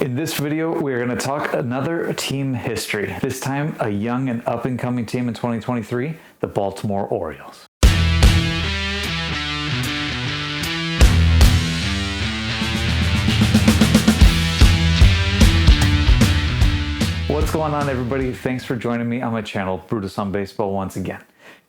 In this video, we're going to talk another team history. This time, a young and up-and-coming team in 2023, the Baltimore Orioles. What's going on, everybody? Thanks for joining me on my channel, Brutus on Baseball, once again.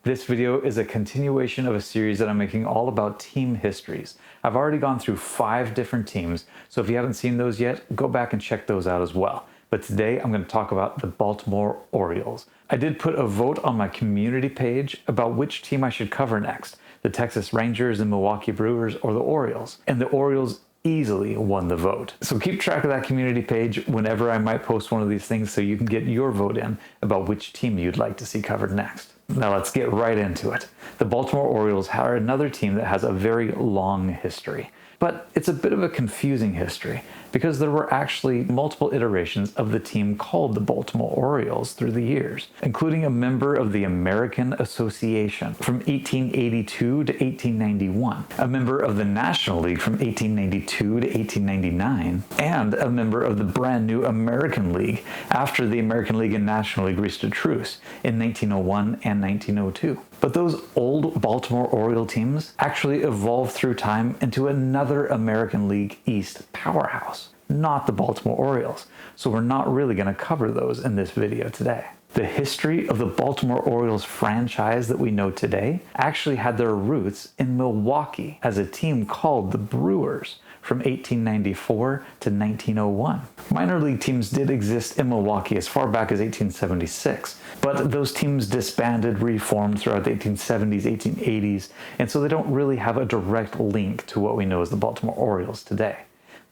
This video is a continuation of a series that I'm making all about team histories. I've already gone through 5 different teams, so if you haven't seen those yet, go back and check those out as well. But today I'm going to talk about the Baltimore Orioles. I did put a vote on my community page about which team I should cover next, the Texas Rangers, the Milwaukee Brewers, or the Orioles. And the Orioles easily won the vote. So keep track of that community page whenever I might post one of these things so you can get your vote in about which team you'd like to see covered next. Now let's get right into it. The Baltimore Orioles are another team that has a very long history, but it's a bit of a confusing history because there were actually multiple iterations of the team called the Baltimore Orioles through the years, including a member of the American Association from 1882 to 1891, a member of the National League from 1892 to 1899, and a member of the brand new American League after the American League and National League reached a truce in 1901 and 1902. But those old Baltimore Oriole teams actually evolved through time into another American League East powerhouse, not the Baltimore Orioles. So we're not really going to cover those in this video today. The history of the Baltimore Orioles franchise that we know today actually had their roots in Milwaukee as a team called the Brewers from 1894 to 1901. Minor league teams did exist in Milwaukee as far back as 1876, but those teams disbanded, reformed throughout the 1870s, 1880s, and so they don't really have a direct link to what we know as the Baltimore Orioles today.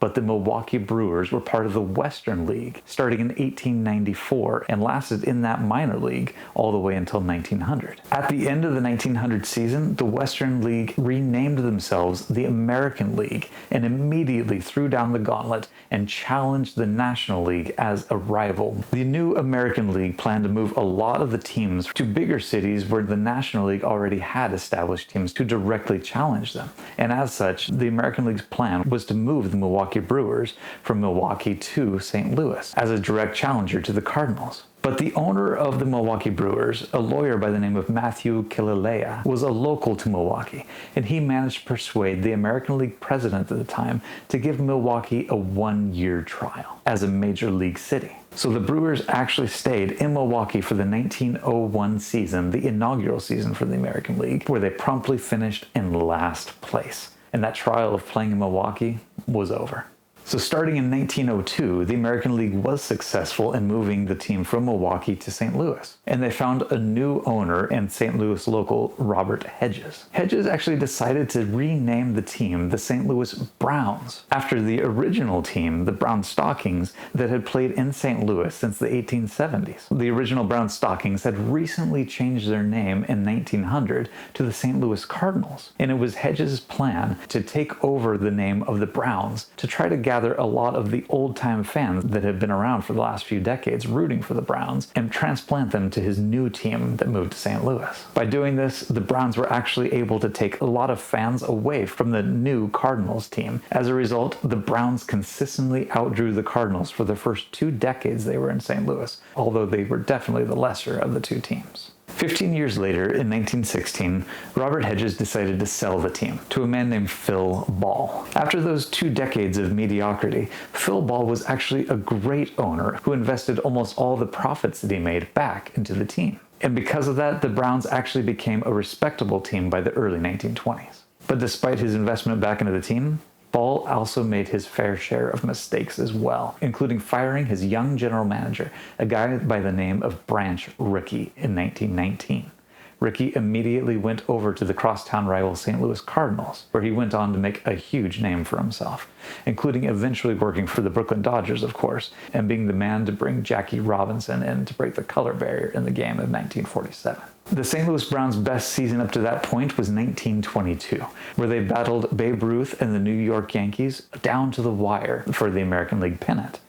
But the Milwaukee Brewers were part of the Western League starting in 1894 and lasted in that minor league all the way until 1900. At the end of the 1900 season, the Western League renamed themselves the American League and immediately threw down the gauntlet and challenged the National League as a rival. The new American League planned to move a lot of the teams to bigger cities where the National League already had established teams to directly challenge them. And as such, the American League's plan was to move the Milwaukee Brewers from Milwaukee to St. Louis as a direct challenger to the Cardinals. But the owner of the Milwaukee Brewers, a lawyer by the name of Matthew Killalea, was a local to Milwaukee, and he managed to persuade the American League president at the time to give Milwaukee a 1-year trial as a major league city. So the Brewers actually stayed in Milwaukee for the 1901 season, the inaugural season for the American League, where they promptly finished in last place. And that trial of playing in Milwaukee was over. So starting in 1902, the American League was successful in moving the team from Milwaukee to St. Louis. And they found a new owner in St. Louis local, Robert Hedges. Hedges actually decided to rename the team the St. Louis Browns after the original team, the Brown Stockings, that had played in St. Louis since the 1870s. The original Brown Stockings had recently changed their name in 1900 to the St. Louis Cardinals. And it was Hedges' plan to take over the name of the Browns to try to gather a lot of the old-time fans that have been around for the last few decades rooting for the Browns and transplant them to his new team that moved to St. Louis. By doing this, the Browns were actually able to take a lot of fans away from the new Cardinals team. As a result, the Browns consistently outdrew the Cardinals for the first 2 decades they were in St. Louis, although they were definitely the lesser of the 2 teams. 15 years later, in 1916, Robert Hedges decided to sell the team to a man named Phil Ball. After those 2 decades of mediocrity, Phil Ball was actually a great owner who invested almost all the profits that he made back into the team. And because of that, the Browns actually became a respectable team by the early 1920s. But despite his investment back into the team, Ball also made his fair share of mistakes as well, including firing his young general manager, a guy by the name of Branch Rickey, in 1919. Rickey immediately went over to the crosstown rival St. Louis Cardinals, where he went on to make a huge name for himself, including eventually working for the Brooklyn Dodgers, of course, and being the man to bring Jackie Robinson in to break the color barrier in the game of 1947. The St. Louis Browns' best season up to that point was 1922, where they battled Babe Ruth and the New York Yankees down to the wire for the American League pennant.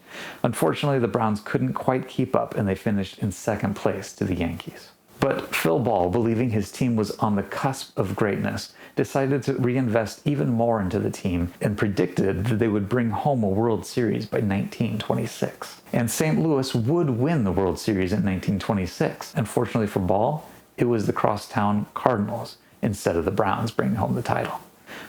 Unfortunately, the Browns couldn't quite keep up and they finished in 2nd place to the Yankees. But Phil Ball, believing his team was on the cusp of greatness, decided to reinvest even more into the team and predicted that they would bring home a World Series by 1926. And St. Louis would win the World Series in 1926. Unfortunately for ball, it was the crosstown Cardinals instead of the Browns bringing home the title.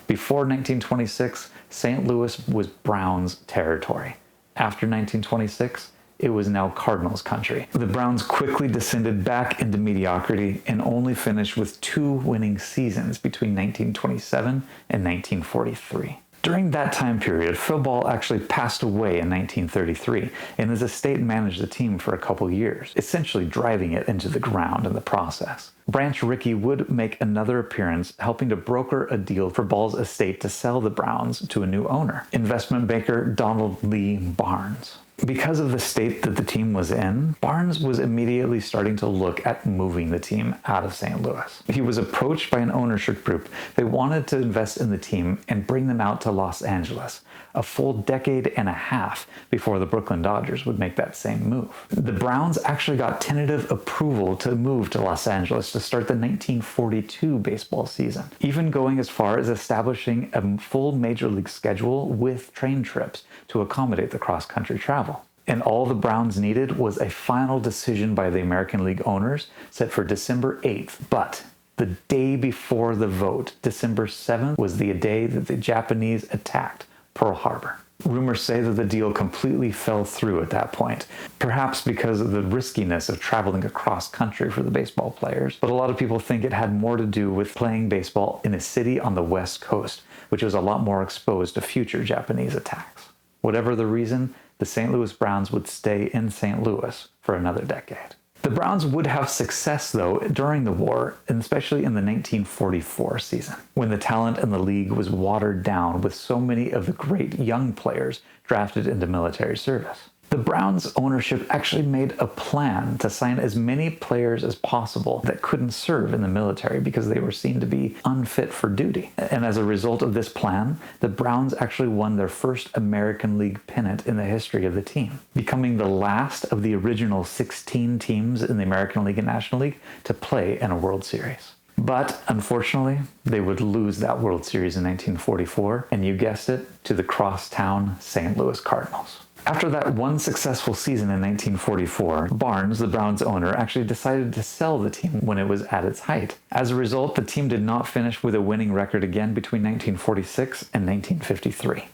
Before 1926, St. Louis was Browns territory. After 1926, it was now Cardinals country. The Browns quickly descended back into mediocrity and only finished with 2 winning seasons between 1927 and 1943. During that time period, Phil Ball actually passed away in 1933, and his estate managed the team for a couple years, essentially driving it into the ground in the process. Branch Rickey would make another appearance, helping to broker a deal for Ball's estate to sell the Browns to a new owner, investment banker Donald Lee Barnes. Because of the state that the team was in, Barnes was immediately starting to look at moving the team out of St. Louis. He was approached by an ownership group. They wanted to invest in the team and bring them out to Los Angeles, a full decade and a half before the Brooklyn Dodgers would make that same move. The Browns actually got tentative approval to move to Los Angeles to start the 1942 baseball season, even going as far as establishing a full major league schedule with train trips to accommodate the cross-country travel. And all the Browns needed was a final decision by the American League owners set for December 8th. But the day before the vote, December 7th, was the day that the Japanese attacked Pearl Harbor. Rumors say that the deal completely fell through at that point, perhaps because of the riskiness of traveling across country for the baseball players, but a lot of people think it had more to do with playing baseball in a city on the West Coast, which was a lot more exposed to future Japanese attacks. Whatever the reason, the St. Louis Browns would stay in St. Louis for another decade. The Browns would have success, though, during the war, and especially in the 1944 season, when the talent in the league was watered down with so many of the great young players drafted into military service. The Browns ownership actually made a plan to sign as many players as possible that couldn't serve in the military because they were seen to be unfit for duty. And as a result of this plan, the Browns actually won their first American League pennant in the history of the team, becoming the last of the original 16 teams in the American League and National League to play in a World Series. But unfortunately, they would lose that World Series in 1944, and you guessed it, to the crosstown St. Louis Cardinals. After that one successful season in 1944, Barnes, the Browns owner, actually decided to sell the team when it was at its height. As a result, the team did not finish with a winning record again between 1946 and 1953.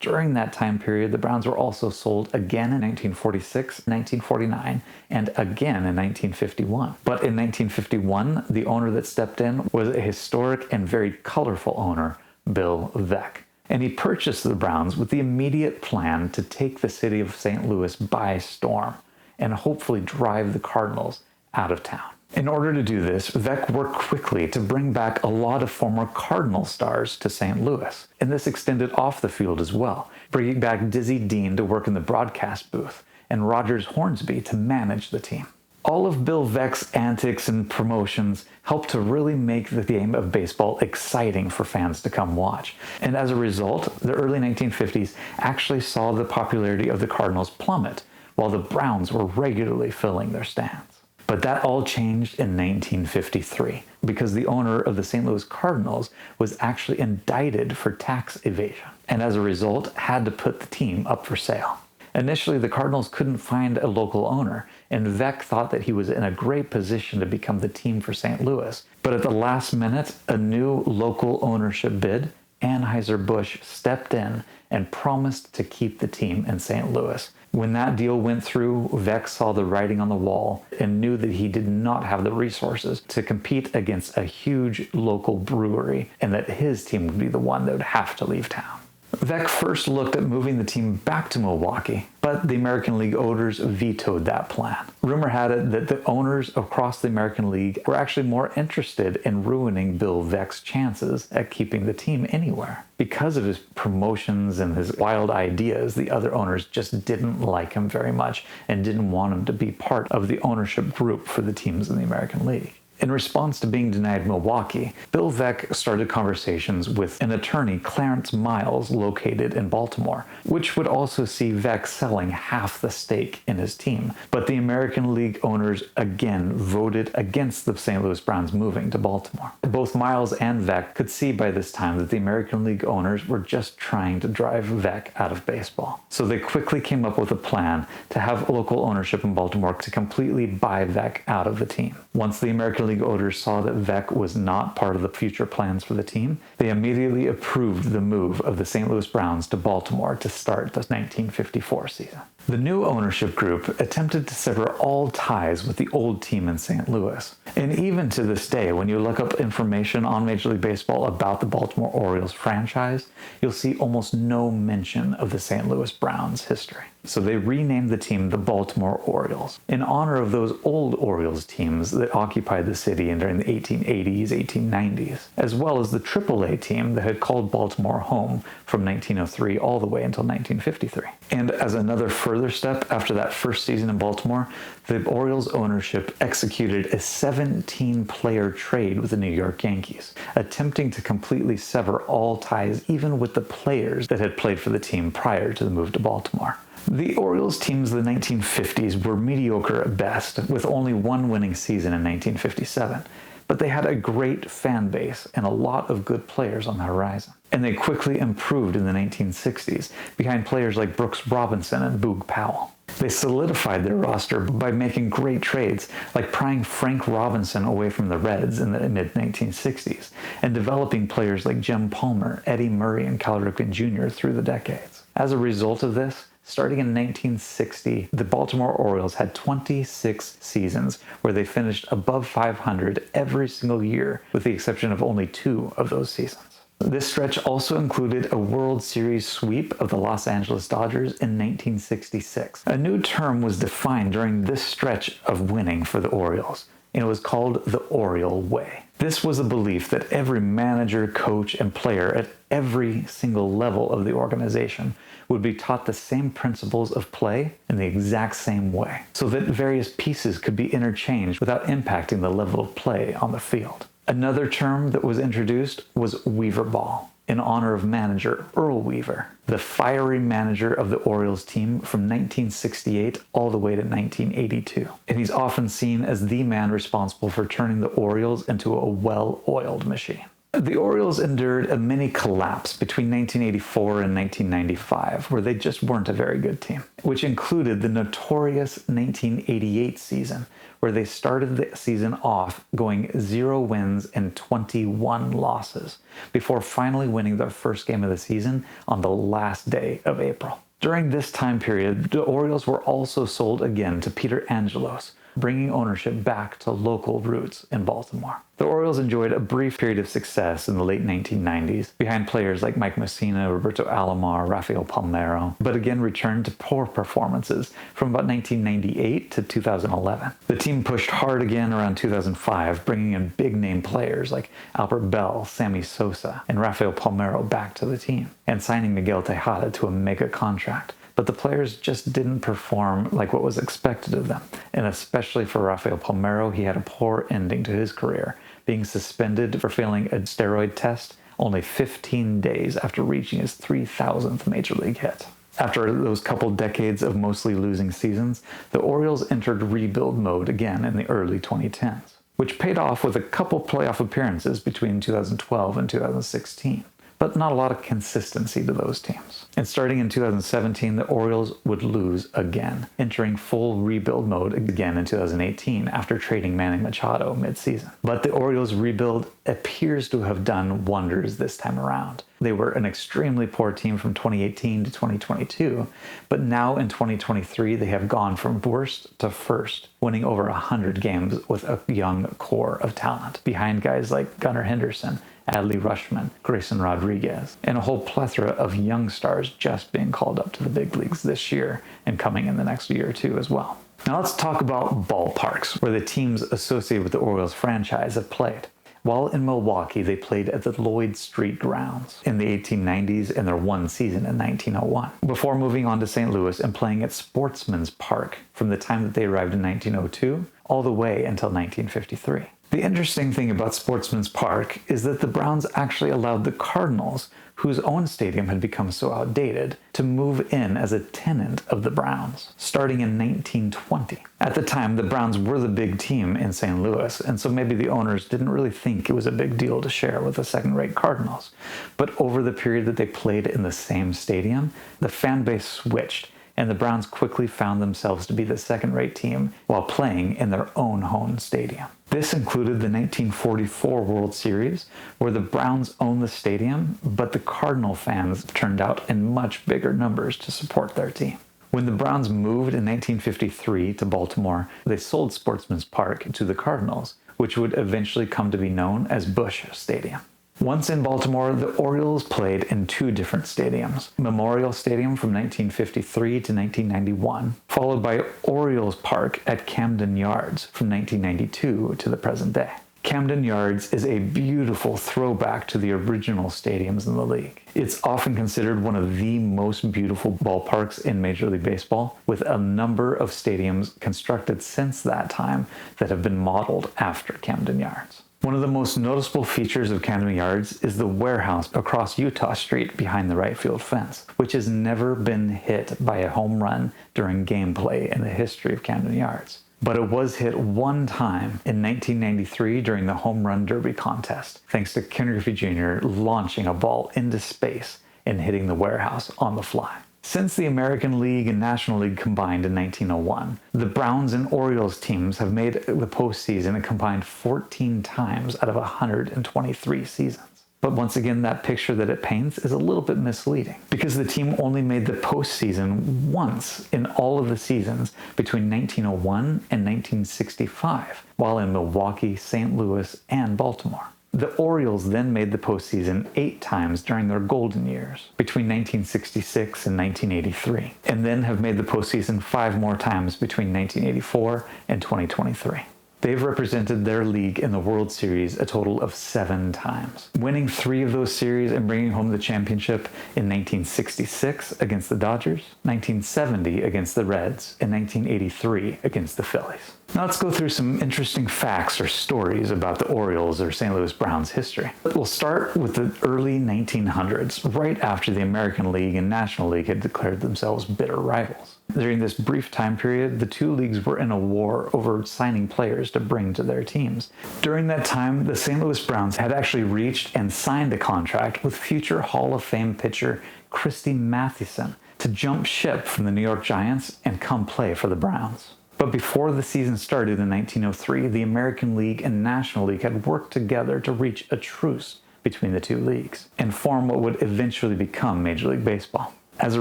During that time period, the Browns were also sold again in 1946, 1949, and again in 1951. But in 1951, the owner that stepped in was a historic and very colorful owner, Bill Veeck. And he purchased the Browns with the immediate plan to take the city of St. Louis by storm and hopefully drive the Cardinals out of town. In order to do this, Veeck worked quickly to bring back a lot of former Cardinal stars to St. Louis, and this extended off the field as well, bringing back Dizzy Dean to work in the broadcast booth and Rogers Hornsby to manage the team. All of Bill Veeck's antics and promotions helped to really make the game of baseball exciting for fans to come watch. And as a result, the early 1950s actually saw the popularity of the Cardinals plummet, while the Browns were regularly filling their stands. But that all changed in 1953, because the owner of the St. Louis Cardinals was actually indicted for tax evasion, and as a result, had to put the team up for sale. Initially, the Cardinals couldn't find a local owner, and Veeck thought that he was in a great position to become the team for St. Louis. But at the last minute, a new local ownership bid, Anheuser-Busch, stepped in and promised to keep the team in St. Louis. When that deal went through, Veeck saw the writing on the wall and knew that he did not have the resources to compete against a huge local brewery, and that his team would be the one that would have to leave town. Veeck first looked at moving the team back to Milwaukee, but the American League owners vetoed that plan. Rumor had it that the owners across the American League were actually more interested in ruining Bill Veeck's chances at keeping the team anywhere. Because of his promotions and his wild ideas, the other owners just didn't like him very much and didn't want him to be part of the ownership group for the teams in the American League. In response to being denied Milwaukee, Bill Veeck started conversations with an attorney, Clarence Miles, located in Baltimore, which would also see Veeck selling half the stake in his team. But the American League owners again voted against the St. Louis Browns moving to Baltimore. Both Miles and Veeck could see by this time that the American League owners were just trying to drive Veeck out of baseball. So they quickly came up with a plan to have local ownership in Baltimore to completely buy Veeck out of the team. Once the American League owners saw that Veeck was not part of the future plans for the team, they immediately approved the move of the St. Louis Browns to Baltimore to start the 1954 season. The new ownership group attempted to sever all ties with the old team in St. Louis. And even to this day, when you look up information on Major League Baseball about the Baltimore Orioles franchise, you'll see almost no mention of the St. Louis Browns history. So they renamed the team the Baltimore Orioles in honor of those old Orioles teams that occupied the city during the 1880s, 1890s, as well as the AAA team that had called Baltimore home from 1903 all the way until 1953. And as another further step after that first season in Baltimore, the Orioles ownership executed a 17-player trade with the New York Yankees, attempting to completely sever all ties even with the players that had played for the team prior to the move to Baltimore. The Orioles teams of the 1950s were mediocre at best, with only one winning season in 1957, but they had a great fan base and a lot of good players on the horizon. And they quickly improved in the 1960s behind players like Brooks Robinson and Boog Powell. They solidified their roster by making great trades, like prying Frank Robinson away from the Reds in the mid-1960s, and developing players like Jim Palmer, Eddie Murray, and Cal Ripken Jr. through the decades. As a result of this, starting in 1960, the Baltimore Orioles had 26 seasons where they finished above 500 every single year, with the exception of only 2 of those seasons. This stretch also included a World Series sweep of the Los Angeles Dodgers in 1966. A new term was defined during this stretch of winning for the Orioles, and it was called the Oriole Way. This was a belief that every manager, coach, and player at every single level of the organization would be taught the same principles of play in the exact same way, so that various pieces could be interchanged without impacting the level of play on the field. Another term that was introduced was Weaver Ball, in honor of manager Earl Weaver, the fiery manager of the Orioles team from 1968 all the way to 1982. And he's often seen as the man responsible for turning the Orioles into a well-oiled machine. The Orioles endured a mini collapse between 1984 and 1995, where they just weren't a very good team, which included the notorious 1988 season, where they started the season off going 0 wins and 21 losses, before finally winning their first game of the season on the last day of April. During this time period, the Orioles were also sold again to Peter Angelos, bringing ownership back to local roots in Baltimore. The Orioles enjoyed a brief period of success in the late 1990s behind players like Mike Mussina, Roberto Alomar, Rafael Palmeiro, but again returned to poor performances from about 1998 to 2011. The team pushed hard again around 2005, bringing in big-name players like Albert Bell, Sammy Sosa, and Rafael Palmeiro back to the team, and signing Miguel Tejada to a mega contract. But the players just didn't perform like what was expected of them. And especially for Rafael Palmeiro, he had a poor ending to his career, being suspended for failing a steroid test only 15 days after reaching his 3,000th major league hit. After those couple decades of mostly losing seasons, the Orioles entered rebuild mode again in the early 2010s, which paid off with a couple playoff appearances between 2012 and 2016. But not a lot of consistency to those teams. And starting in 2017, the Orioles would lose again, entering full rebuild mode again in 2018 after trading Manny Machado mid-season. But the Orioles rebuild appears to have done wonders this time around. They were an extremely poor team from 2018 to 2022, but now in 2023 they have gone from worst to first, winning over 100 games with a young core of talent, behind guys like Gunnar Henderson, Adley Rutschman, Grayson Rodriguez, and a whole plethora of young stars just being called up to the big leagues this year and coming in the next year or two as well. Now let's talk about ballparks, where the teams associated with the Orioles franchise have played. While in Milwaukee, they played at the Lloyd Street grounds in the 1890s and their one season in 1901, before moving on to St. Louis and playing at Sportsman's Park from the time that they arrived in 1902 all the way until 1953. The interesting thing about Sportsman's Park is that the Browns actually allowed the Cardinals, whose own stadium had become so outdated, to move in as a tenant of the Browns, starting in 1920. At the time, the Browns were the big team in St. Louis, and so maybe the owners didn't really think it was a big deal to share with the second-rate Cardinals. But over the period that they played in the same stadium, the fan base switched, and the Browns quickly found themselves to be the second-rate team while playing in their own home stadium. This included the 1944 World Series, where the Browns owned the stadium, but the Cardinal fans turned out in much bigger numbers to support their team. When the Browns moved in 1953 to Baltimore, they sold Sportsman's Park to the Cardinals, which would eventually come to be known as Busch Stadium. Once in Baltimore, the Orioles played in two different stadiums. Memorial Stadium from 1953 to 1991, followed by Orioles Park at Camden Yards from 1992 to the present day. Camden Yards is a beautiful throwback to the original stadiums in the league. It's often considered one of the most beautiful ballparks in Major League Baseball, with a number of stadiums constructed since that time that have been modeled after Camden Yards. One of the most noticeable features of Camden Yards is the warehouse across Utah Street behind the right field fence, which has never been hit by a home run during gameplay in the history of Camden Yards. But it was hit one time in 1993 during the Home Run Derby contest, thanks to Ken Griffey Jr. launching a ball into space and hitting the warehouse on the fly. Since the American League and National League combined in 1901, the Browns and Orioles teams have made the postseason a combined 14 times out of 123 seasons. But once again, that picture that it paints is a little bit misleading, because the team only made the postseason once in all of the seasons between 1901 and 1965, while in Milwaukee, St. Louis, and Baltimore. The Orioles then made the postseason 8 times during their golden years, between 1966 and 1983, and then have made the postseason 5 more times between 1984 and 2023. They've represented their league in the World Series a total of 7 times, winning 3 of those series and bringing home the championship in 1966 against the Dodgers, 1970 against the Reds, and 1983 against the Phillies. Now let's go through some interesting facts or stories about the Orioles or St. Louis Browns history. We'll start with the early 1900s, right after the American League and National League had declared themselves bitter rivals. During this brief time period, the two leagues were in a war over signing players to bring to their teams. During that time, the St. Louis Browns had actually reached and signed a contract with future Hall of Fame pitcher Christy Mathewson to jump ship from the New York Giants and come play for the Browns. But before the season started in 1903, the American League and National League had worked together to reach a truce between the two leagues and form what would eventually become Major League Baseball. As a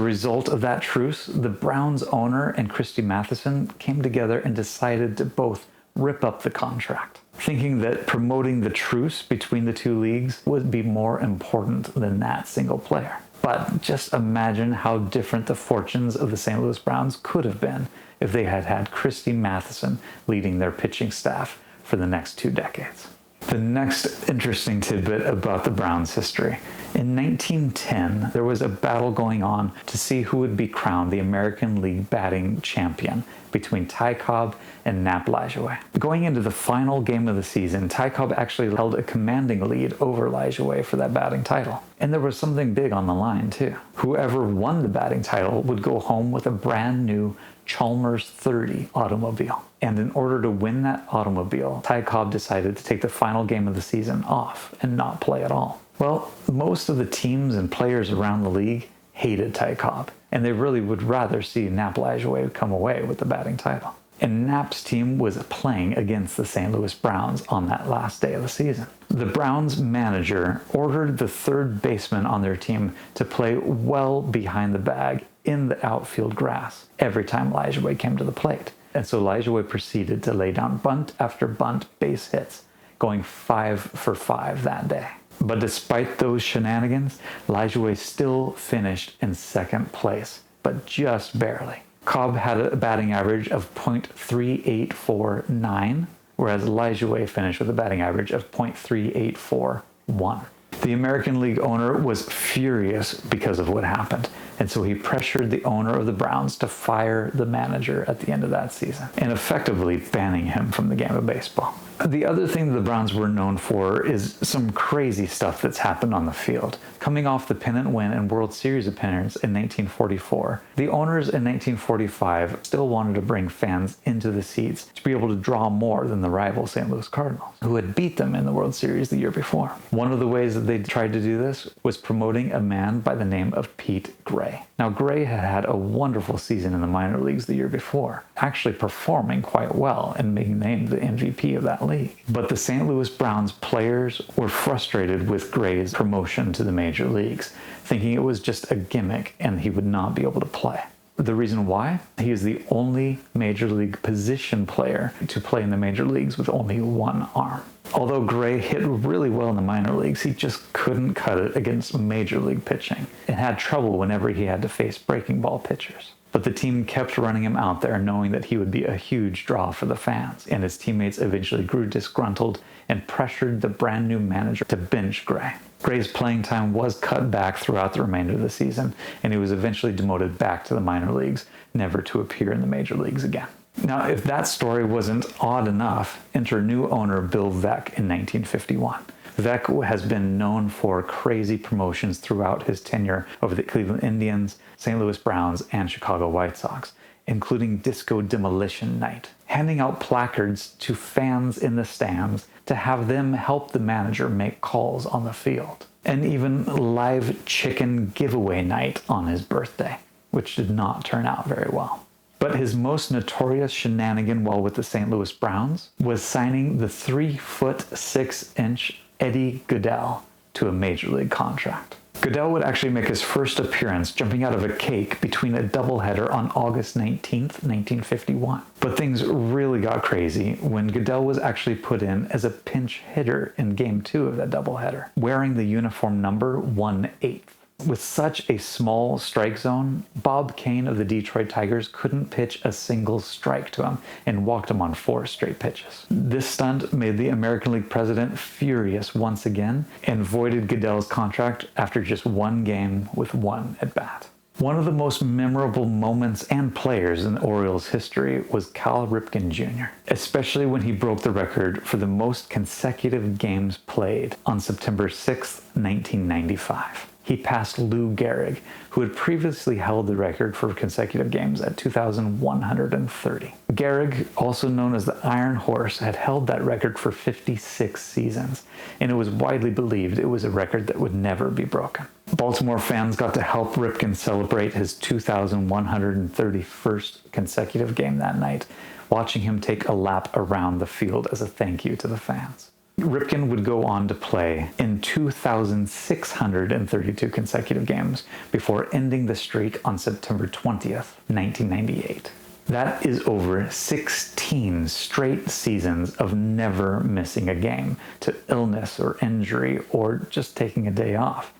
result of that truce, the Browns owner and Christy Mathewson came together and decided to both rip up the contract, thinking that promoting the truce between the two leagues would be more important than that single player. But just imagine how different the fortunes of the St. Louis Browns could have been if they had had Christy Mathewson leading their pitching staff for the next 2 decades. The next interesting tidbit about the Browns' history. In 1910, there was a battle going on to see who would be crowned the American League batting champion between Ty Cobb and Nap Lajoie. Going into the final game of the season, Ty Cobb actually held a commanding lead over Lajoie for that batting title. And there was something big on the line, too. Whoever won the batting title would go home with a brand new Chalmers 30 automobile. And in order to win that automobile, Ty Cobb decided to take the final game of the season off and not play at all. Well, most of the teams and players around the league hated Ty Cobb, and they really would rather see Nap Lajoie come away with the batting title. And Nap's team was playing against the St. Louis Browns on that last day of the season. The Browns manager ordered the third baseman on their team to play well behind the bag in the outfield grass every time Lajoie came to the plate. And so Lajoie proceeded to lay down bunt after bunt base hits, going 5 for 5 that day. But despite those shenanigans, Lajoie still finished in second place, but just barely. Cobb had a batting average of .3849, whereas Lajoie finished with a batting average of .3841. The American League owner was furious because of what happened, and so he pressured the owner of the Browns to fire the manager at the end of that season, and effectively banning him from the game of baseball. The other thing that the Browns were known for is some crazy stuff that's happened on the field. Coming off the pennant win and World Series appearance in 1944, the owners in 1945 still wanted to bring fans into the seats to be able to draw more than the rival St. Louis Cardinals, who had beat them in the World Series the year before. One of the ways that they tried to do this was promoting a man by the name of Pete Gray. Now, Gray had had a wonderful season in the minor leagues the year before, actually performing quite well and being named the MVP of that league. But the St. Louis Browns players were frustrated with Gray's promotion to the major leagues, thinking it was just a gimmick and he would not be able to play. The reason why? He is the only major league position player to play in the major leagues with only one arm. Although Gray hit really well in the minor leagues, he just couldn't cut it against major league pitching and had trouble whenever he had to face breaking ball pitchers. But the team kept running him out there, knowing that he would be a huge draw for the fans, and his teammates eventually grew disgruntled and pressured the brand new manager to bench Gray. Gray's playing time was cut back throughout the remainder of the season, and he was eventually demoted back to the minor leagues, never to appear in the major leagues again. Now, if that story wasn't odd enough, enter new owner Bill Veeck in 1951. Veeck has been known for crazy promotions throughout his tenure over the Cleveland Indians, St. Louis Browns, and Chicago White Sox, including Disco Demolition Night, handing out placards to fans in the stands to have them help the manager make calls on the field, and even live chicken giveaway night on his birthday, which did not turn out very well. But his most notorious shenanigan while with the St. Louis Browns was signing the 3'6" Eddie Goodell to a major league contract. Goodell would actually make his first appearance jumping out of a cake between a doubleheader on August 19th, 1951. But things really got crazy when Goodell was actually put in as a pinch hitter in Game 2 of that doubleheader, wearing the uniform number 1/8. With such a small strike zone, Bob Kane of the Detroit Tigers couldn't pitch a single strike to him and walked him on 4 straight pitches. This stunt made the American League president furious once again and voided Goodell's contract after just one game with one at-bat. One of the most memorable moments and players in the Orioles' history was Cal Ripken Jr., especially when he broke the record for the most consecutive games played on September 6, 1995. He passed Lou Gehrig, who had previously held the record for consecutive games at 2,130. Gehrig, also known as the Iron Horse, had held that record for 56 seasons, and it was widely believed it was a record that would never be broken. Baltimore fans got to help Ripken celebrate his 2,131st consecutive game that night, watching him take a lap around the field as a thank you to the fans. Ripken would go on to play in 2,632 consecutive games before ending the streak on September 20th, 1998. That is over 16 straight seasons of never missing a game to illness or injury or just taking a day off.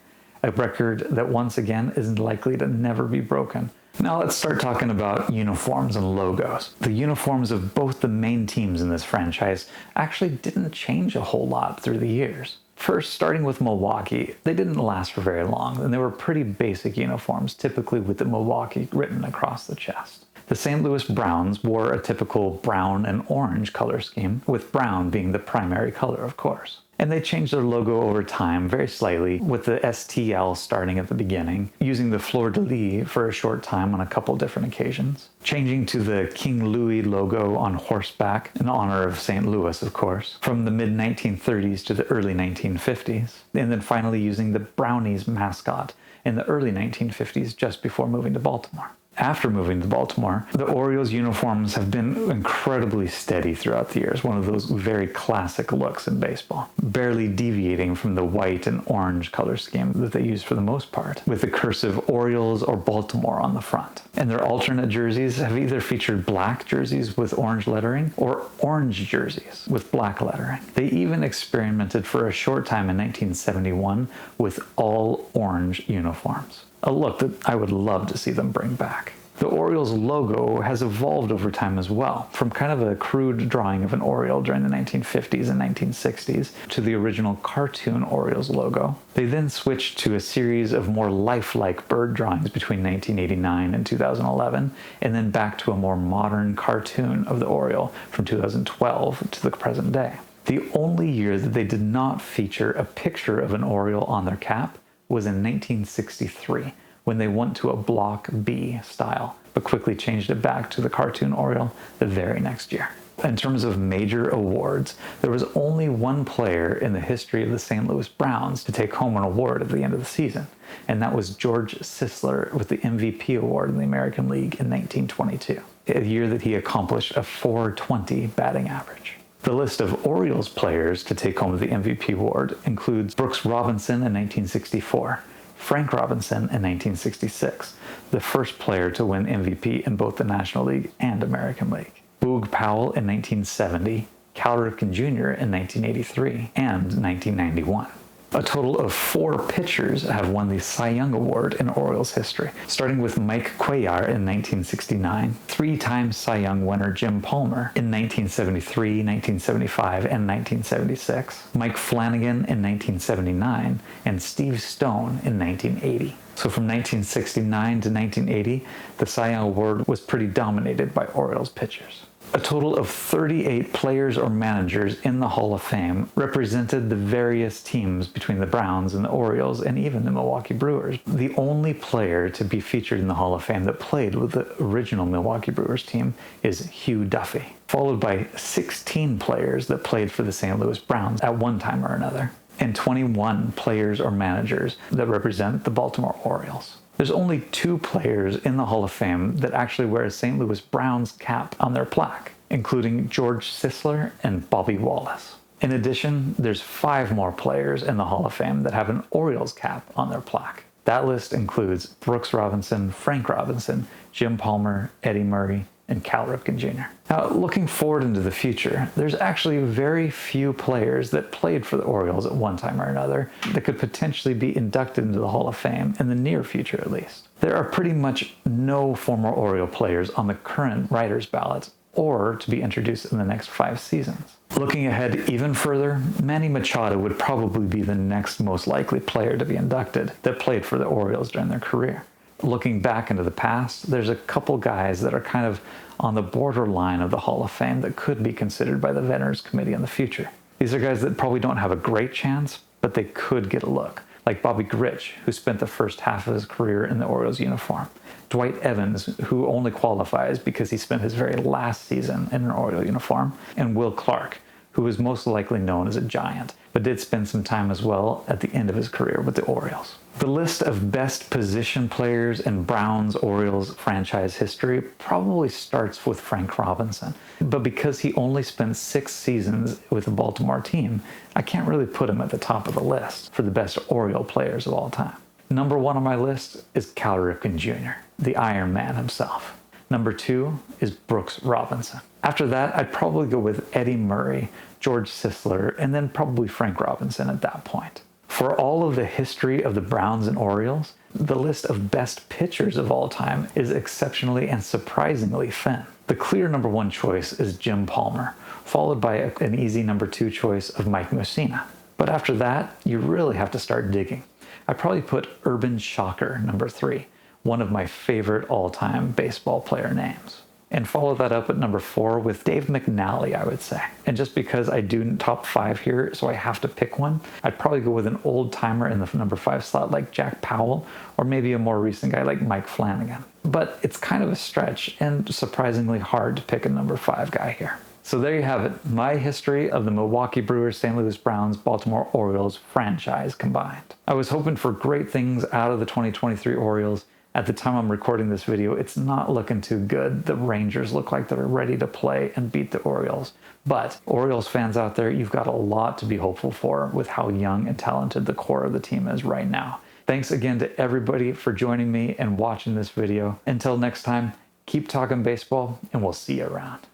A record that once again is likely to never be broken. Now let's start talking about uniforms and logos. The uniforms of both the main teams in this franchise actually didn't change a whole lot through the years. First, starting with Milwaukee, they didn't last for very long, and they were pretty basic uniforms, typically with the Milwaukee written across the chest. The St. Louis Browns wore a typical brown and orange color scheme, with brown being the primary color, of course. And they changed their logo over time very slightly, with the STL starting at the beginning, using the fleur-de-lis for a short time on a couple different occasions, changing to the King Louis logo on horseback in honor of St. Louis, of course, from the mid-1930s to the early 1950s, and then finally using the Brownies mascot in the early 1950s just before moving to Baltimore. After moving to Baltimore, the Orioles uniforms have been incredibly steady throughout the years, one of those very classic looks in baseball, barely deviating from the white and orange color scheme that they use for the most part, with the cursive Orioles or Baltimore on the front. And their alternate jerseys have either featured black jerseys with orange lettering or orange jerseys with black lettering. They even experimented for a short time in 1971 with all orange uniforms. A look that I would love to see them bring back. The Orioles logo has evolved over time as well, from kind of a crude drawing of an Oriole during the 1950s and 1960s to the original cartoon Orioles logo. They then switched to a series of more lifelike bird drawings between 1989 and 2011, and then back to a more modern cartoon of the Oriole from 2012 to the present day. The only year that they did not feature a picture of an Oriole on their cap was in 1963, when they went to a Block B style, but quickly changed it back to the cartoon Oriole the very next year. In terms of major awards, there was only one player in the history of the St. Louis Browns to take home an award at the end of the season, and that was George Sisler with the MVP award in the American League in 1922, a year that he accomplished a .420 batting average. The list of Orioles players to take home the MVP award includes Brooks Robinson in 1964, Frank Robinson in 1966, the first player to win MVP in both the National League and American League, Boog Powell in 1970, Cal Ripken Jr. in 1983, and 1991. A total of 4 pitchers have won the Cy Young Award in Orioles history, starting with Mike Cuellar in 1969, 3-time Cy Young winner Jim Palmer in 1973, 1975, and 1976, Mike Flanagan in 1979, and Steve Stone in 1980. So from 1969 to 1980, the Cy Young Award was pretty dominated by Orioles pitchers. A total of 38 players or managers in the Hall of Fame represented the various teams between the Browns and the Orioles and even the Milwaukee Brewers. The only player to be featured in the Hall of Fame that played with the original Milwaukee Brewers team is Hugh Duffy, followed by 16 players that played for the St. Louis Browns at one time or another, and 21 players or managers that represent the Baltimore Orioles. There's only 2 players in the Hall of Fame that actually wear a St. Louis Browns cap on their plaque, including George Sisler and Bobby Wallace. In addition, there's 5 more players in the Hall of Fame that have an Orioles cap on their plaque. That list includes Brooks Robinson, Frank Robinson, Jim Palmer, Eddie Murray, and Cal Ripken Jr. Now, looking forward into the future, there's actually very few players that played for the Orioles at one time or another that could potentially be inducted into the Hall of Fame in the near future at least. There are pretty much no former Oriole players on the current writers' ballots or to be introduced in the next 5 seasons. Looking ahead even further, Manny Machado would probably be the next most likely player to be inducted that played for the Orioles during their career. Looking back into the past, there's a couple guys that are kind of on the borderline of the Hall of Fame that could be considered by the Veterans Committee in the future. These are guys that probably don't have a great chance, but they could get a look, like Bobby Grich, who spent the first half of his career in the Orioles uniform, Dwight Evans, who only qualifies because he spent his very last season in an Oriole uniform, and Will Clark, who is most likely known as a Giant, but did spend some time as well at the end of his career with the Orioles. The list of best position players in Browns-Orioles franchise history probably starts with Frank Robinson, but because he only spent 6 seasons with the Baltimore team, I can't really put him at the top of the list for the best Oriole players of all time. Number 1 on my list is Cal Ripken Jr., the Iron Man himself. Number 2 is Brooks Robinson. After that, I'd probably go with Eddie Murray, George Sisler, and then probably Frank Robinson at that point. For all of the history of the Browns and Orioles, the list of best pitchers of all time is exceptionally and surprisingly thin. The clear number 1 choice is Jim Palmer, followed by an easy number 2 choice of Mike Mussina. But after that, you really have to start digging. I'd probably put Urban Shocker number 3, one of my favorite all-time baseball player names. And follow that up at number 4 with Dave McNally, I would say. And just because I do top 5 here, so I have to pick one, I'd probably go with an old timer in the number 5 slot like Jack Powell, or maybe a more recent guy like Mike Flanagan. But it's kind of a stretch and surprisingly hard to pick a number 5 guy here. So there you have it, my history of the Milwaukee Brewers, St. Louis Browns, Baltimore Orioles franchise combined. I was hoping for great things out of the 2023 Orioles. At the time I'm recording this video, it's not looking too good. The Rangers look like they're ready to play and beat the Orioles. But Orioles fans out there, you've got a lot to be hopeful for with how young and talented the core of the team is right now. Thanks again to everybody for joining me and watching this video. Until next time, keep talking baseball and we'll see you around.